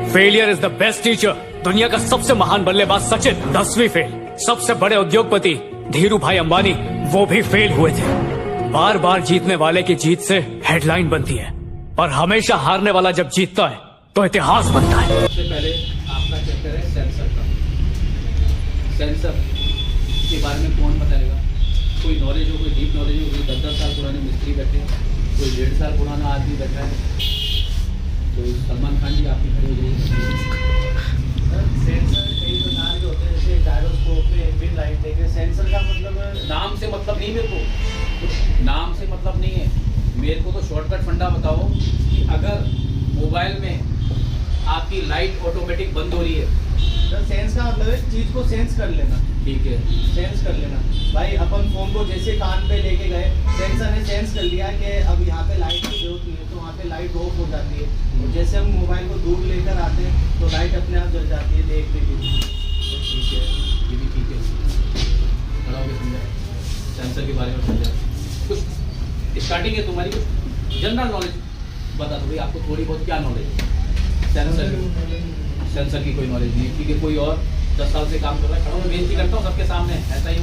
Failure is the best teacher. दुनिया का सबसे महान बल्लेबाज सचिन 10वीं फेल। सबसे बड़े उद्योगपति धीरू भाई अंबानी वो भी फेल हुए थे। बार बार जीतने वाले की जीत से हेडलाइन बनती है, और हमेशा हारने वाला जब जीतता है तो इतिहास बनता है। सबसे पहले आपका चैप्टर है सेंसर का। सेंसर के बारे में कौन बताएगा? कोई नॉलेज हो, कोई डीप नॉलेज हो, कोई 10-10 साल पुराने मिस्त्री बैठे हैं, कोई 1.5 साल पुराना आदमी बैठा है। तो सलमान खान जी आपकी खड़ी हो जाइए। सेंसर कई प्रकार के होते हैं, जैसे गायरोस्कोप में बिन लाइट देखे। सेंसर का मतलब नाम से मतलब नहीं, मेरे को नाम से मतलब नहीं है। मेरे को तो शॉर्टकट फंडा बताओ कि अगर मोबाइल में आपकी लाइट ऑटोमेटिक बंद हो रही है, सेंस का मतलब है चीज को सेंस कर लेना। ठीक है, सेंस कर लेना। भाई अपन फोन को जैसे कान पे लेके गए, सेंसर ने सेंस कर लिया कि अब यहाँ पे लाइट की जरूरत नहीं है, तो वहाँ पे लाइट ऑफ हो जाती है। और जैसे हम मोबाइल को दूर लेकर आते हैं तो लाइट अपने आप जल जाती है देखने के लिए। ठीक है, ये भी ठीक है। खड़ा होकर समझा, सेंसर के बारे में समझा। कुछ स्टार्टिंग है तुम्हारी, कुछ जनरल नॉलेज बता दो भाई, आपको थोड़ी बहुत क्या नॉलेज है सेंसर की? सेंसर की कोई नॉलेज नहीं है, ठीक है। कोई और 10 साल से काम कर रहा है, खड़ा मैं बेइज्जती करता हूँ सबके सामने, ऐसा ही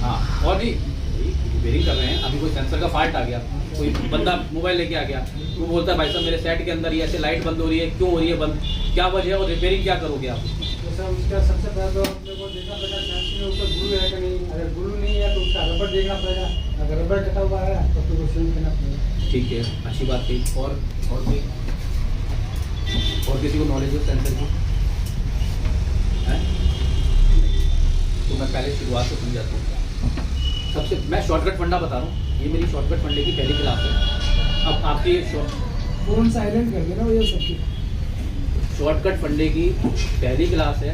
हाँ। और भी रिपेयरिंग कर रहे हैं, अभी कोई सेंसर का फॉल्ट आ गया, कोई बंदा मोबाइल लेके आ गया, वो बोलता है भाई साहब मेरे सेट के अंदर ये ऐसे लाइट बंद हो रही है, क्यों हो रही है बंद, क्या वजह है, और रिपेयरिंग क्या करोगे आप? उसका सबसे पहले तो अपने को देखना पड़ेगा सेंस में ऊपर ग्लू है कि नहीं। अगर ग्लू नहीं है तो उसका रबर देखना पड़ेगा। अगर रबर कटा हुआ है तो फिर वो चेंज करना पड़ेगा। ठीक है, अच्छी बात कही। और कोई और किसी को नॉलेज हो सेंसर की है? तो मैं पहले शुरुआत से समझाता हूँ। सबसे मैं शॉर्टकट फंडा बता रहा हूँ, ये मेरी शॉर्टकट फंडे की पहली क्लास है। अब आपकी फोन साइलेंट कर देना, ये सबकी शॉर्टकट फंडे की पहली क्लास है।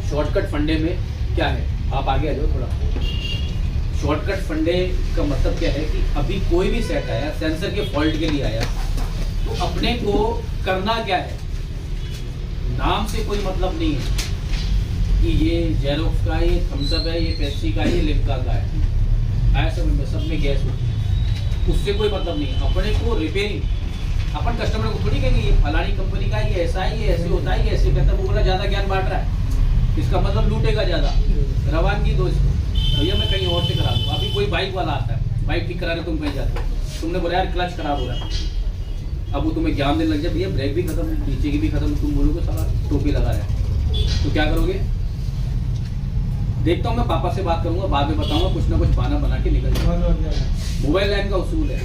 शॉर्टकट फंडे में क्या है, आप आगे आ जाओ थोड़ा। शॉर्टकट फंडे का मतलब क्या है कि अभी कोई भी सेट आया, सेंसर के फॉल्ट के लिए आया, तो अपने को करना क्या है? नाम से कोई मतलब नहीं है कि ये जेरोक्स का है, ये थम्सअप है, ये पेप्सी का है, ये लिम्का का है, ऐसे सब में गैस होती है, उससे कोई मतलब नहीं है। अपने को रिपेयरिंग, अपन कस्टमर को थोड़ी कहेंगे ये फलानी कंपनी का, ये ऐसा है, ये ऐसे होता है, ये ऐसे कहता है, वो बोला ज़्यादा ज्ञान बांट रहा है, इसका मतलब लूटेगा ज़्यादा, रवानगी दो इसको, भैया मैं कहीं और से करा दूँ। अभी कोई बाइक वाला आता है, बाइक ठीक कराने तुम कहीं जाते हो, तुमने बोला यार क्लच खराब हो रहा है, अब वो तुम्हें ज्ञान देने लग जाए, भैया ब्रेक भी खत्म है, नीचे की भी खत्म, तुम बोलोगे साला टोपी लगा रहा है, तो क्या करोगे? देखता हूँ, मैं पापा से बात करूंगा, बाद में बताऊंगा, कुछ ना कुछ बहाना बना के निकल जाऊंगा। मोबाइल लाइन का उसूल है,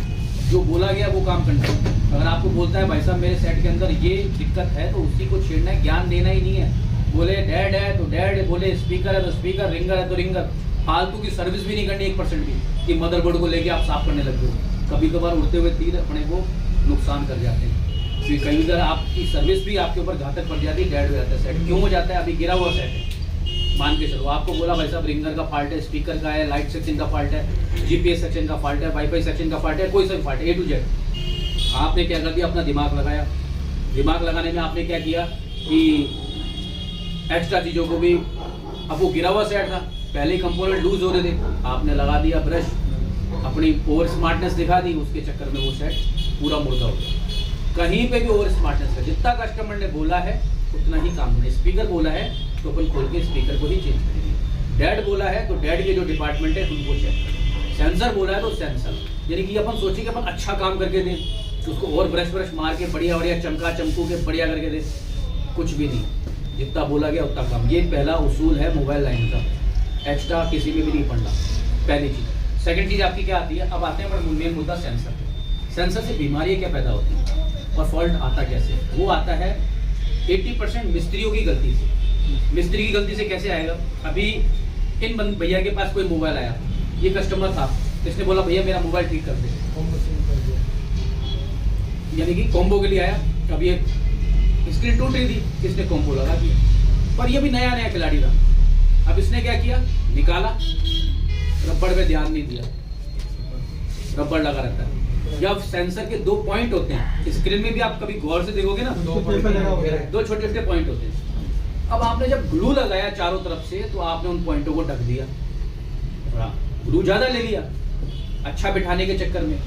जो बोला गया वो काम करना है। अगर आपको बोलता है भाई साहब मेरे सेट के अंदर ये दिक्कत है, तो उसी को छेड़ना है, ज्ञान देना ही नहीं है। बोले डैड है तो डैड, बोले स्पीकर है तो स्पीकर, रिंगर है तो रिंगर। फालतू की सर्विस भी नहीं करनी 1% भी, कि मदरबोर्ड को लेके आप साफ करने लग गए। कभी कभार उड़ते हुए तीर अपने को नुकसान कर जाते हैं, क्योंकि कई बार आपकी सर्विस भी आपके ऊपर घातक पड़ जाती है, डेड हो जाता है सेट। क्यों हो जाता है? अभी गिरा हुआ सेट है, मान के चलो आपको बोला भाई साहब रिंगर का फॉल्ट है, स्पीकर का है, लाइट सेक्शन का फॉल्ट है, जीपीएस सेक्शन का फॉल्ट है, वाईफाई सेक्शन का फॉल्ट है, कोई सा भी फॉल्ट है, A to Z। आपने क्या कर दिया? अपना दिमाग लगाया। दिमाग लगाने में आपने क्या किया कि एक्स्ट्रा चीज़ों को भी, अब वो गिरा हुआ सेट था, पहले ही कंपोनेंट लूज हो रहे थे, आपने लगा दिया ब्रश, अपनी ओवर स्मार्टनेस दिखा दी, उसके चक्कर में वो सेट पूरा मुर्दा हो गया। कहीं पे भी ओवर स्मार्टनेस का, जितना कस्टमर ने बोला है उतना ही काम नहीं। स्पीकर बोला है तो अपन खोल के स्पीकर को ही चेंज करेंगे। डैड बोला है तो डैड के जो डिपार्टमेंट है उनको चेक करें। सेंसर बोला है तो सेंसर, यानी कि अपन सोचिए कि अपन अच्छा काम करके दें, उसको और ब्रश मार के बढ़िया बढ़िया चमका चमकू के बढ़िया करके दें, कुछ भी नहीं, जितना बोला गया उतना काम। ये पहला उसूल है मोबाइल लाइन का, एक्स्ट्रा किसी में भी नहीं पढ़ना, पहली चीज़। सेकंड चीज़ आपकी क्या आती है? अब आते हैं मेन मुद्दा सेंसर। सेंसर से बीमारियाँ क्या पैदा होती हैं और फॉल्ट आता कैसे? वो आता है 80% मिस्त्रियों की गलती से। मिस्त्री की गलती से कैसे आएगा? अभी इन भैया के पास कोई मोबाइल आया, ये कस्टमर था, इसने बोला भैया मेरा मोबाइल ठीक कर दे, यानी कि कॉम्बो के लिए आया। अभी एक स्क्रीन टूट रही थी, इसने कॉम्बो लगा दिया, पर ये भी नया नया खिलाड़ी था। अब इसने क्या किया? निकाला, रबड़ पे ध्यान नहीं दिया, रबड़ लगा रहता है। या सेंसर के 2 पॉइंट होते हैं, स्क्रीन में भी आप कभी गौर से देखोगे ना, 2 छोटे छोटे पॉइंट होते हैं। अब आपने जब ग्लू लगाया चारों तरफ से, तो आपने उन पॉइंटों को ढक दिया, ग्लू ज्यादा ले लिया अच्छा बिठाने के चक्कर में,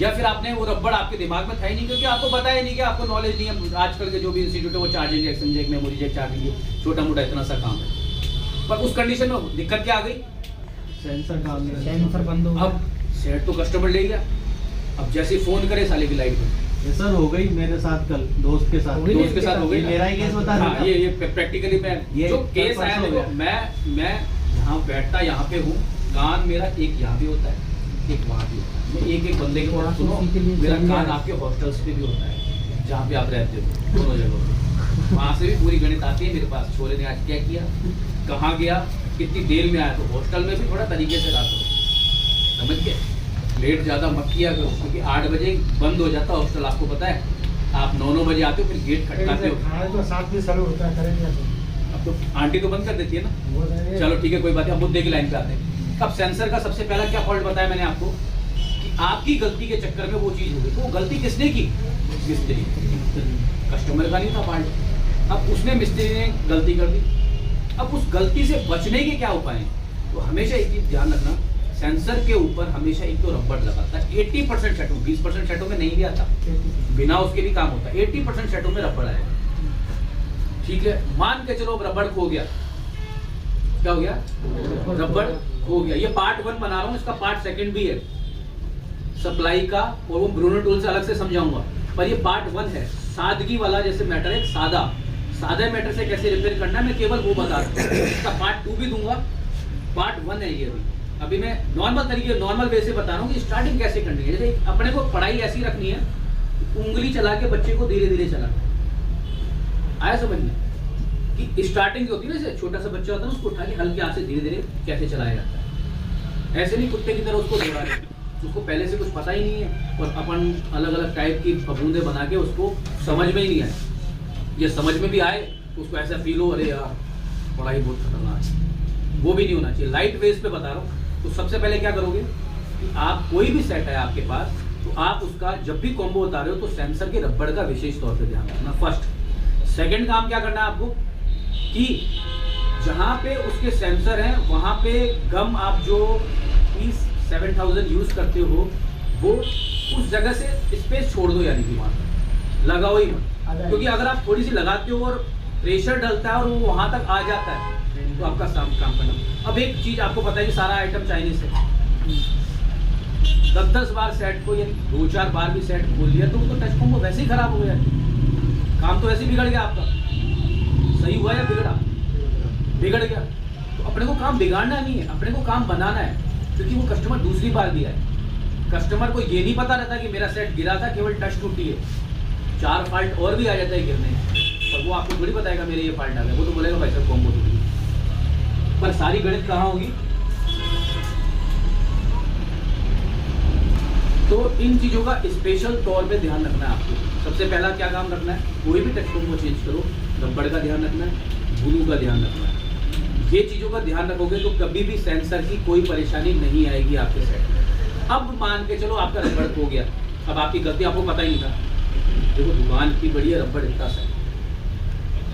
या फिर आपने वो रबड़ आपके दिमाग में था ही नहीं, क्योंकि आपको पता ही नहीं कि आपको नॉलेज नहीं है। आजकल के जो भी इंस्टीट्यूट है वो चार्जिंग एक्सचेंज एक मेमोरी जैक चार्जिंग छोटा मोटा इतना सा काम है। पर उस कंडीशन में दिक्कत क्या आ गई, सेंसर काम नहीं, सेंसर बंद हो गया। अब सेट तो कस्टमर ले गया, अब जैसे ही फोन करे साले की लाइट बंद। ये सर हो गई मेरे साथ कल दोस्त के साथ हो गई? दोस्त के साथ हो गई। मेरा ही केस बता रहा हाँ, था। ये प्रैक्टिकली मैं ये जो कल केस आया परसों देखो, हो मैं जहाँ बैठता यहाँ पे हूँ, कान मेरा एक यहाँ भी होता है एक वहाँ भी होता है। मैं एक बंदे के पास सुनो, उसी के लिए मेरा चाहिए। कान आपके हॉस्टल्स पे भी होता है जहाँ पे आप रहते हो, दोनों जगहों पे। वहाँ से भी पूरी गणित आती है मेरे पास, छोरे ने आज क्या किया, कहाँ गया, कितनी देर में आया। तो हॉस्टल में भी थोड़ा तरीके से रहा करो, समझ के लेट ज़्यादा मत किया करो, क्योंकि 8 बजे बंद हो जाता हॉस्टल, आपको पता है। आप 9 बजे आते हो, फिर गेट खटकाते हो। तो 7 बजे चालू होता है, करेंगे अब तो आंटी तो बंद कर देती है ना। चलो ठीक है, कोई बात नहीं। अब मुद्दे की लाइन पे आते हैं। अब सेंसर का सबसे पहला क्या फॉल्ट बताया मैंने आपको, कि आपकी गलती के चक्कर में वो चीज हो गई। तो वो गलती किसने की, मिस्त्री। कस्टमर का नहीं था फॉल्ट, अब उसने मिस्त्री ने गलती कर दी। अब उस गलती से बचने के क्या उपाय हैं, तो हमेशा एक चीज ध्यान रखना, सेंसर के ऊपर हमेशा एक तो रबड़ लगाता है। 80% सेटों, 20% सेटों में नहीं भी आता, बिना उसके भी काम होता है। 80% सेटों में रबड़ आएगा, ठीक है। मान के चलो अब रबड़ खो गया, क्या हो गया, रबड़ खो गया। ये पार्ट 1 बना रहा हूँ, इसका पार्ट 2 भी है सप्लाई का, और वो ब्रूनो टूल से अलग से समझाऊंगा। पर ये पार्ट 1 है, सादगी वाला जैसे मैटर है, सादा मैटर से कैसे रिपेयर करना है, मैं केवल वो बता रहा हूँ। इसका पार्ट 2 भी दूंगा, पार्ट 1 है ये। अभी मैं नॉर्मल तरीके, नॉर्मल वे से बता रहा हूँ कि स्टार्टिंग कैसे करनी है। जैसे अपने को पढ़ाई ऐसी रखनी है, उंगली चला के बच्चे को धीरे धीरे चलाना, आया समझ में, कि स्टार्टिंग जो होती है ना, जैसे छोटा सा बच्चा होता है ना, उसको उठा के हल्के हाथ से धीरे धीरे कैसे चलाया जाता है। ऐसे नहीं कुत्ते की तरह उसको दौड़ा रहे, उसको पहले से कुछ पता ही नहीं है, और अपन अलग अलग टाइप की फफूंदे बना के उसको समझ में ही नहीं आए। ये समझ में भी आए तो उसको ऐसा फील हो, अरे यार पढ़ाई बहुत खतरनाक है, वो भी नहीं होना चाहिए। लाइट वेज पे बता रहा हूँ। तो सबसे पहले क्या करोगे कि आप कोई भी सेट है आपके पास, तो आप उसका जब भी कॉम्बो बता रहे हो, तो सेंसर के रबड़ का विशेष तौर पे ध्यान रखना, फर्स्ट। सेकंड काम क्या करना है आपको, कि जहाँ पे उसके सेंसर हैं वहाँ पे गम आप जो पीस 7000 यूज करते हो, वो उस जगह से स्पेस छोड़ दो, यानी कि वहाँ लगाओ ही मत। क्योंकि अगर आप थोड़ी सी लगाते हो और प्रेशर डलता है और वो वहाँ तक आ जाता है, तो आपका काम करना। अब एक चीज आपको पता है कि सारा आइटम चाइनीज है, 10-10 बार सेट को, यानी 2-4 बार भी सेट खोल लिया तो उसको टच कॉम्बो वैसे ही खराब हो गया, काम तो वैसे ही बिगड़ गया आपका। सही हुआ या बिगड़ा, बिगड़ गया। तो अपने को काम बिगाड़ना नहीं है, अपने को काम बनाना है, क्योंकि वो कस्टमर दूसरी बार दिया है। कस्टमर को ये नहीं पता रहता कि मेरा सेट गिरा था, केवल टच टूटी है, 4 फॉल्ट और भी आ जाता है गिरने, और वो आपको थोड़ी बताएगा मेरे ये फॉल्ट आ गया, वो तो बोलेगा भाई साहब कॉम्बो टूटी। पर सारी गणित कहाँ होगी, तो इन चीजों का स्पेशल तौर पे ध्यान रखना है आपको। सबसे पहला क्या काम रखना है, कोई भी टच कॉम्बो चेंज करो, रबड़ का ध्यान रखना है, ग्लू का ध्यान रखना है। ये चीजों का ध्यान रखोगे तो कभी भी सेंसर की कोई परेशानी नहीं आएगी आपके सेट में। अब मान के चलो आपका रबड़ खो गया, अब आपकी गलती आपको पता ही नहीं था, देखो दुकान की बढ़िया रबड़ इतना सा,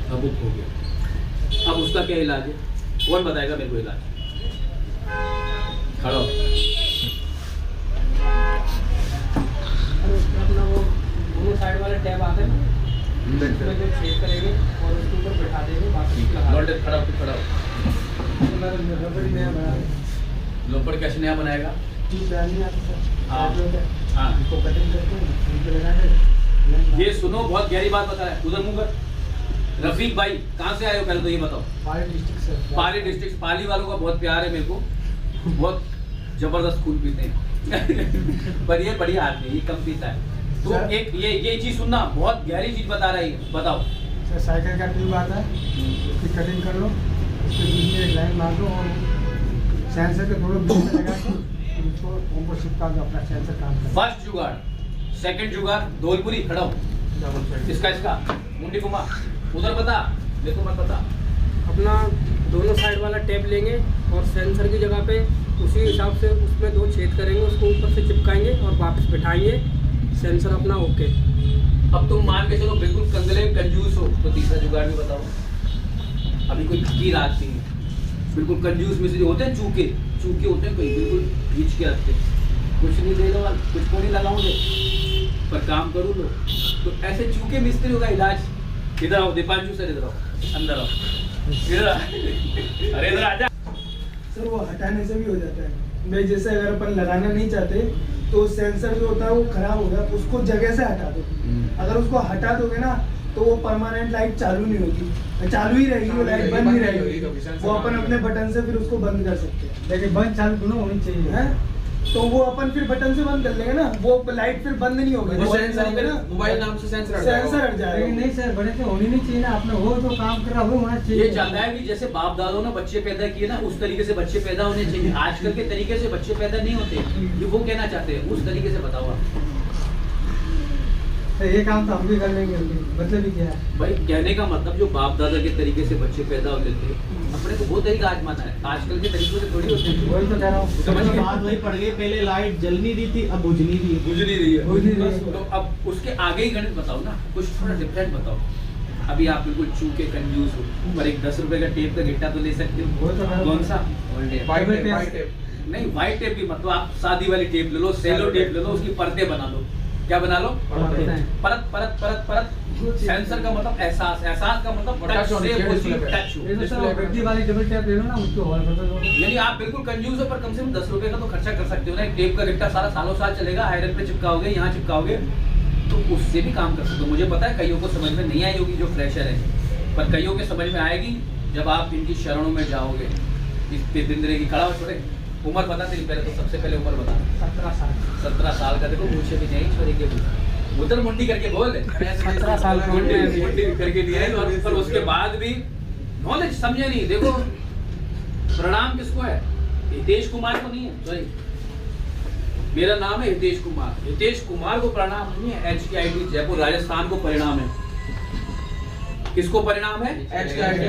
अब वो खो गया। अब उसका क्या इलाज है, कौन बताएगा मेरे को इलाज, खड़ो। अपना वो दोनों साइड वाले टैब आते हैं, उसमें जो छेद करेंगे और उसके ऊपर बैठा देंगे, बाकी खड़ा रबड़ नया बना लोपड़ कैसे नया बनाएगा, हाँ। इसको कटिंग करके ये सुनो, बहुत गहरी बात बता रहा है, उधर मुंह कर। रफीक भाई कहाँ से आए हो पहले तो ये बताओ। पाली डिस्ट्रिक्ट से। पाली डिस्ट्रिक्ट, पाली वालों का बहुत प्यार है मेरे को, बहुत जबरदस्त खून पीते हैं पर ये बढ़िया आदमी, ये कम पीता है। तो सर, एक ये चीज सुनना, बहुत गहरी चीज बता रही है, बताओ। सर साइकिल का ट्यूब आता है, उसकी कटिंग कर लो, उसके बीच में एक लाइन मार दो और सेंसर के थोड़ा बीच में लगा के उसको कॉम्बो चिपका दो, अपना सेंसर काम करता फर्स्ट जुगाड़, सेकंड जुगाड़, धौलपुरी खड़ा हो, है। इसका मुंडी घुमा, उधर बता, देखो मत बता। अपना दोनों साइड वाला टेप लेंगे और सेंसर की जगह पे उसी हिसाब से उसमें 2 छेद करेंगे, उसको ऊपर से चिपकाएंगे और वापस बिठाएंगे, सेंसर अपना ओके। अब तुम मान के चलो बिल्कुल कंगले कंजूस हो, तो तीसरा जुगाड़ भी बताओ। अभी कोई फकीर आदमी है, बिल्कुल कंजूस में से जो होते हैं, चूके होते हैं, कोई बिल्कुल खींच के रखते हैं, कुछ नहीं दे लो, कुछ को नहीं लगाऊंगे, पर काम करूँ लो। तो ऐसे चूके मिस्त्रियों का इलाज। इधर आओ दीपांशु सर, इधर आओ, अंदर आओ, इधर अरे इधर आजा। सर वो हटाने से भी हो जाता है भाई, जैसे अगर अपन लगाना नहीं चाहते तो सेंसर जो होता है वो खराब हो गया, उसको जगह से हटा दो। अगर उसको हटा दोगे ना तो वो परमानेंट लाइट चालू नहीं होगी, चालू ही रहेगी, वो लाइट बंद नहीं रहेगी। वो अपन अपने बटन से फिर उसको बंद कर सकते हैं, लेकिन बंद चालू दोनों होनी चाहिए है। तो वो अपन फिर बटन से बंद कर लेंगे ना, वो लाइट फिर बंद नहीं होगी, वो सेंसर पे मोबाइल नाम से सेंसर हट जाएगा। नहीं सर, बड़े से होनी नहीं चाहिए ना, आपने वो तो काम कर रहा हो होना चाहिए। ये चाहता है कि जैसे बाप दादों ने बच्चे पैदा किए ना, उस तरीके से बच्चे पैदा होने चाहिए। आजकल के तरीके से बच्चे पैदा नहीं होते, ये वो कहना चाहते हैं, उस तरीके से बताओ आप। ये काम तो हम भी कर लेंगे, मतलब भी क्या है भाई, कहने का मतलब जो बाप दादा के तरीके से बच्चे पैदा होते थे, अपने को वो तरीका आजमाना है। आजकल के तरीकों से थोड़ी होते हैं। वही तो कह रहा हूँ, समझ गए? बात वही पड़ गई, पहले लाइट जलनी रही थी, अब बुझनी रही है। तो अब उसके आगे ही गणित बताओ ना, कुछ थोड़ा डिफरेंट बताओ। अभी आप बिल्कुल चूके कंजूस हो, पर एक 10 रुपए का टेप का गिट्टा तो ले सकते हो। कौन सा? White tape. नहीं, व्हाइट टेप भी मतलब आप शादी वाली टेप ले लो, सेलो टेप ले लो, उसकी परतें बना लो। क्या बना लो? परत परत परत परत। सेंसर का मतलब एहसास, एहसास का मतलब टच से वो चीज टच हो। वाली डबल टेप ले लो ना, उसको हॉल कर दो। यानी आप बिल्कुल कंजूस हो, पर कम से कम 10 रुपए का तो खर्चा कर सकते हो ना। एक टेप का गिट्टा सारा सालों साल चलेगा, आयरन पे चिपकाओगे, यहाँ चिपकाओगे, तो उससे भी काम कर सकते हो। मुझे पता है कईयों को समझ में नहीं आई होगी जो फ्रेशर है, पर कईयों के समझ में आएगी जब आप इनकी शरणों में जाओगे। इस दिन रहेगी खड़ा हो, छोड़े उम्र बता तेरी, पहले तो सबसे पहले उम्र बता। 17 साल। 17 साल का। देखो मुझे भी नहीं छोड़ी के उधर मुंडी करके बोल। 17 साल का मुंडी करके दिया है, और पर उसके बाद भी नॉलेज समझे नहीं। देखो प्रणाम किसको है? हितेश कुमार को नहीं है, सॉरी मेरा नाम है हितेश कुमार। हितेश कुमार को प्रणाम नहीं है, HKIT जयपुर राजस्थान को परिणाम है। किसको परिणाम है? HKIT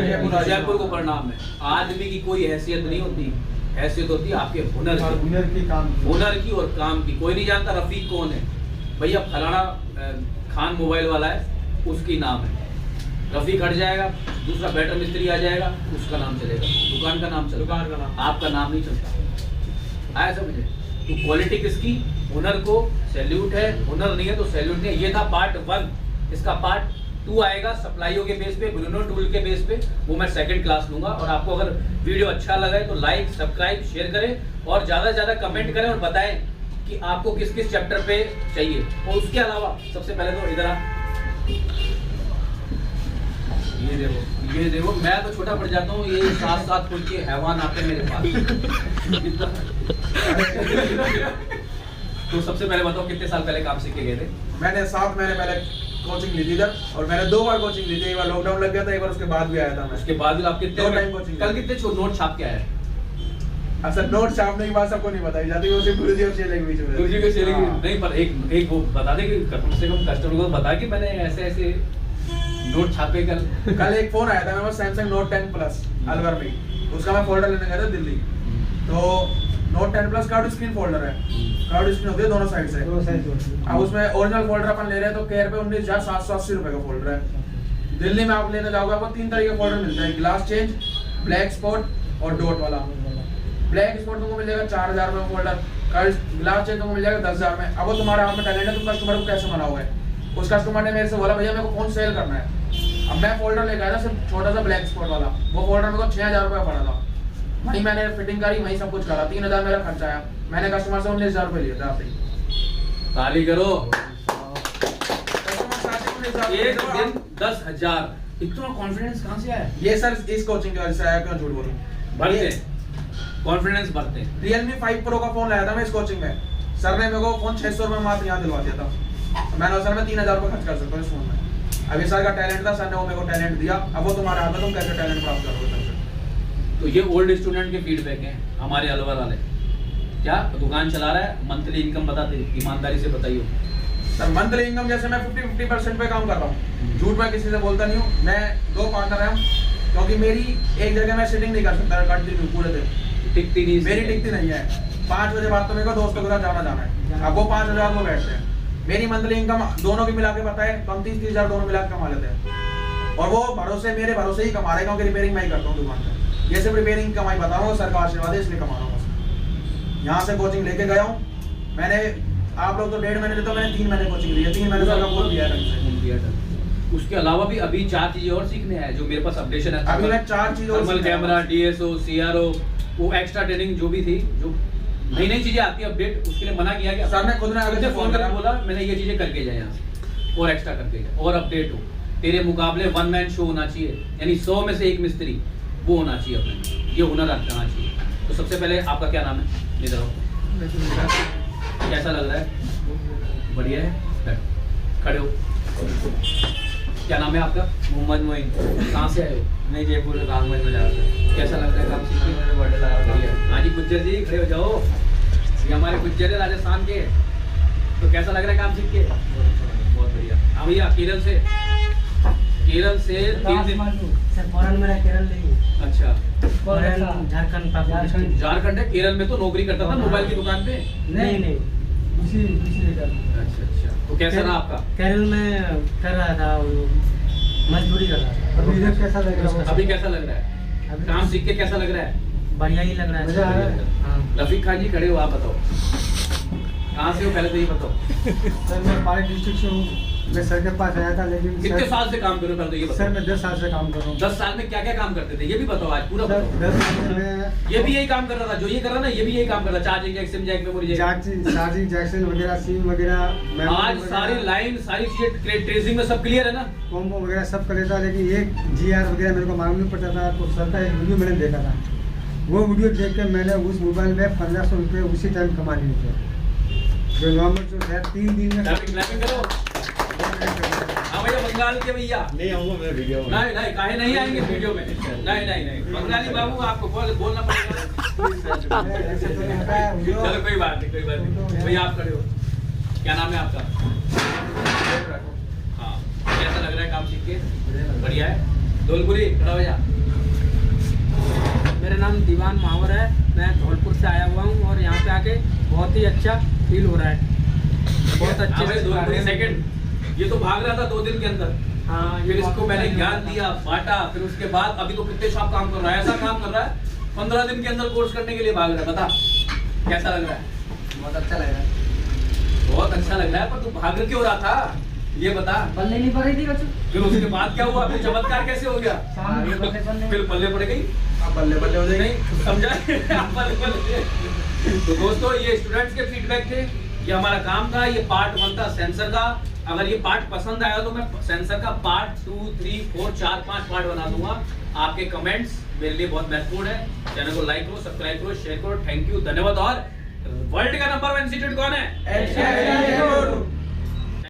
जयपुर को परिणाम है। आदमी की कोई हैसियत नहीं होती, हैसियत होती है आपके हुनर की, हुनर की और काम की। कोई नहीं जानता रफीक कौन है, भैया फलाना खान मोबाइल वाला है, उसकी नाम है। रफीक हट जाएगा, दूसरा बैटर मिस्त्री आ जाएगा, उसका नाम चलेगा, दुकान का नाम चलेगा, दुकान का नाम, आपका नाम नहीं चलता। आया समझे? तो क्वालिटी किसकी? हुनर को सैल्यूट है, हुनर नहीं है तो सैल्यूट नहीं है। ये था पार्ट 1। इसका पार्ट 2 आएगा सप्लाईओ के बेस पे, ब्रूनो टूल के बेस पे, वो मैं सेकंड क्लास लूंगा। और आपको अगर वीडियो अच्छा लगा है तो लाइक, सब्सक्राइब, शेयर करें और ज्यादा से ज्यादा कमेंट करें और बताएं कि आपको किस किस चैप्टर पे चाहिए। और उसके अलावा सबसे पहले तो इधर ये देखो मैं तो छोटा पड़ जाता हूँ, ये 7-7 फुट के हैवान आते हैं मेरे पास। तो सबसे पहले बताओ कितने साल पहले काम सीख के गए थे? मैंने 7 महीने पहले कोचिंग ली थी इधर, और मैंने 2 बार कोचिंग ली थी। एक बार लॉकडाउन लग गया था, एक बार उसके बाद भी आया था मैं। उसके बाद आप कितने 2 टाइम कोचिंग कल कितने नोट छाप के आए? अच्छा, नोट छापने की बात सबको नहीं बताई जाती, वो सिर्फ गुरुजी और चेले के बीच में। गुरुजी के चेले हाँ। नहीं, पर एक वो बता दे कि कम से कम कस्टमर को बता कि मैंने ऐसे ऐसे नोट छापे। कल एक फोन आया था मेरे पास, सैमसंग नोट 10 प्लस अलवर में, उसका मैं फोल्डर लेने गया था दिल्ली। तो note 10 plus card screen folder है, कार्ड स्क्रीन होती है दोनों साइड से। अब उसमें ओरिजिनल फोल्डर अपन ले रहे हैं तो केयर पे 19,780 रुपए का फोल्डर है। दिल्ली में आप लेने जाओगे आपको 3 तरह के फोल्डर मिलते हैं, ग्लास चेंज, ब्लैक स्पॉट और डॉट वाला। ब्लैक स्पॉट तुमको मिल जाएगा 4,000 रुपए फोल्डर, ग्लास चेंज तुमको मिल जाएगा 10,000 में। अब वो तुम्हारे हाथ में टैलेंट है, तुम कस्टमर को कैसे मनाओगे? उस कस्टमर ने मेरे से बोला भैया मेरे को फोन सेल करना है। अब मैं फोल्डर लेकर आया था सिर्फ छोटा सा ब्लैक स्पॉट वाला, वो फोल्डर मेरे को 6,000 रुपये पड़ा था। वहीं मैंने फिटिंग करी, वहीं सब कुछ करा, 3,000 मेरा खर्चा आया। मैंने कस्टमर से 19,000 रुपये लिए थे आप ही। ताली करो। कस्टमर एक दिन 10,000, इतना कॉन्फिडेंस कहाँ से आया? ये सर इस कोचिंग की वजह से आया, क्यों झूठ बोलूं। बढ़ते कॉन्फिडेंस बढ़ते। Realme 5 Pro का फोन लाया था मैं इस कोचिंग में, सर ने मेरे को फोन 600 रुपये मात्र यहाँ दिलवा दिया था। मैंने सर मैं 3,000 रुपये खर्च कर सकता हूँ इस फोन में। अब ये सर का टैलेंट था, सर ने वो मेरे को टैलेंट दिया। अब वो तुम्हारे हाथ में, तुम कैसे टैलेंट प्राप्त करोगे सर से? तो ये ओल्ड स्टूडेंट के फीडबैक हैं हमारे अलवर वाले। क्या दुकान चला रहा है, मंथली इनकम बताते, ईमानदारी से बताइए सर। मंथली इनकम जैसे मैं 50% पे काम कर रहा हूँ, झूठ मैं किसी से बोलता नहीं हूँ। मैं 2 पार्टनर हैं, क्योंकि मेरी एक जगह मैं सिटिंग नहीं कर सकता कंटिन्यू पूरे दिन, टिकती नहीं, मेरी टिकती नहीं है। 5 बजे बाद तो मेरे को दोस्तों के साथ जाना है। अब वो 5,000 वो बैठते हैं। मेरी मंथली इनकम दोनों की मिला के पता है, तो हम 30,000 दोनों मिला के कमा लेते हैं। और वो भरोसे, मेरे भरोसे ही कमा रहे हैं, क्योंकि रिपेयरिंग मैं ही करता हूँ दुकान पे। ये सिर्फ रिपेयरिंग कमाई बता रहा हूँ, सर का आशीर्वाद है इसलिए कमा रहा हूँ। यहाँ से कोचिंग लेके गया हूँ, मैंने आप लोग तो 1.5 महीने लेते हो, मैंने 3 महीने कोचिंग ली है, 3 महीने से आपका कोर्स लिया है ढंग से। उसके अलावा भी अभी 4 चीजें और सीखने हैं जो मेरे पास अपडेशन है। अभी मैं 4 चीजें और थर्मल सीखना है। कैमरा, डीएसओ, सीआरओ, वो एक्स्ट्रा ट्रेनिंग जो भी थी, जो नई नई चीजें आती है अपडेट, उसके लिए मना किया गया। सर ने खुद ने मुझे फोन करके बोला मैंने ये चीजें करके जाए यहाँ से और एक्स्ट्रा करके जाए और अपडेट हो। तेरे मुकाबले 1 मैन शो होना चाहिए, यानी 100 में से 1 मिस्त्री वो होना चाहिए, अपने ये हुनर रखना चाहिए। तो सबसे पहले आपका क्या नाम है? इधर आओ। कैसा लग रहा है? बढ़िया है, खड़े हो। क्या नाम है आपका? मोहम्मद मोइन। कहाँ से आए हो? मैं जयपुर रामगंज में जा रहा था। कैसा लग रहा है काम सीख के? बर्थडे लगा बढ़िया। हाँ जी गुज्जर जी खड़े हो जाओ, ये हमारे गुज्जर है राजस्थान के। तो कैसा लग रहा है काम सीख के? बहुत बढ़िया। हाँ भैया केरल से 3 दिन। सर फॉरेन में केरल नहीं, अच्छा फॉरेन झारखंड झारखंड है। केरल में तो नौकरी करता था मोबाइल की दुकान पे। नहीं इसी जगह। अच्छा अच्छा, तो कैसा रहा आपका? केरल में कर रहा था, मजदूरी कर रहा था। अभी इधर कैसा लग रहा है? अभी कैसा लग रहा है? काम सीख के कैसा लग रहा है? बढ़िया ही लग रहा है मजा आ रहा है? हाँ। रफीक खान जी खड़े हो, आप बताओ कहाँ से हो? पहले तो ये बताओ। सर मैं पाली डिस्ट्रिक्ट से हूँ। मैं सर के पास आया था, लेकिन कितने सर, साल से काम करो? पहले तो ये सर बताओ। मैं 10 साल से काम कर रहा हूँ। 10 साल में क्या क्या काम करते थे ये भी बताओ, आज पूरा सर बताओ। 10 साल में ये भी यही काम कर रहा था जो ये कर रहा ना, ये भी यही काम कर रहा था। Charging jack, SIM jack, memory jack. Charging जैक्सन वगैरह, सिम वगैरह, आज सारी लाइन सारी चीजें ट्रेसिंग में सब क्लियर है ना? कॉम्बो वगैरह सब कर लेता, लेकिन एक GR वगैरह मेरे को मालूम नहीं पड़ता था। तो सर का एक वीडियो मैंने देखा था, वो वीडियो देख के मैंने उस मोबाइल में 1500 रुपये उसी टाइम कमा लिए थे, जो नॉर्मल जो है 3 दिन में। क्लैपिंग करो। हाँ भैया बंगाल के भैया नहीं आऊंगा मैं वीडियो में। नहीं नहीं काहे नहीं आएंगे वीडियो में? नहीं बंगाली बाबू आपको बोलना पड़ेगा। ऐसे तो नहीं होता है वीडियो। चलो कोई बात नहीं भैया आप खड़े हो। क्या नाम है आपका? हाँ कैसा लग रहा है काम सीख के? बढ़िया है। धौलपुरी खड़ा हो जा। मेरा नाम दीवान महावर है, मैं धौलपुर से आया हुआ हूँ और यहाँ पे आके बहुत ही अच्छा फील हो रहा है। बहुत अच्छे से धौलपुरी सेकंड। ये तो भाग रहा था 2 दिन के अंदर। हाँ, फिर इसको मैंने ज्ञान दिया, बांटा, फिर उसके बाद अभी तो कितने साफ काम कर रहा है, ऐसा काम कर रहा है 15 दिन के अंदर कोर्स करने के लिए भाग रहा है। बता कैसा लग रहा है? बहुत अच्छा लग रहा है। बहुत अच्छा लग रहा है, पर तू भाग क्यों रहा था ये बता। बल्ले नहीं पड़ रही थी बच्चों। फिर उसके बाद क्या हुआ? फिर चमत्कार कैसे हो गया? फिर पल्ले पड़ गई। अब बल्ले बल्ले हो जाएगी। नहीं समझा? पल्ले पल्ले। तो दोस्तों ये स्टूडेंट्स के फीडबैक थे, ये हमारा काम था, ये पार्ट 1 था सेंसर का। अगर ये पार्ट पसंद आया तो मैं सेंसर का पार्ट 2, 3, 4, 4, 5 पार्ट बना दूंगा। आपके कमेंट्स मेरे लिए बहुत महत्वपूर्ण है। चैनल को लाइक करो, सब्सक्राइब करो, शेयर करो। थैंक यू, धन्यवाद। और वर्ल्ड का नंबर 1 इंस्टीट्यूट कौन है?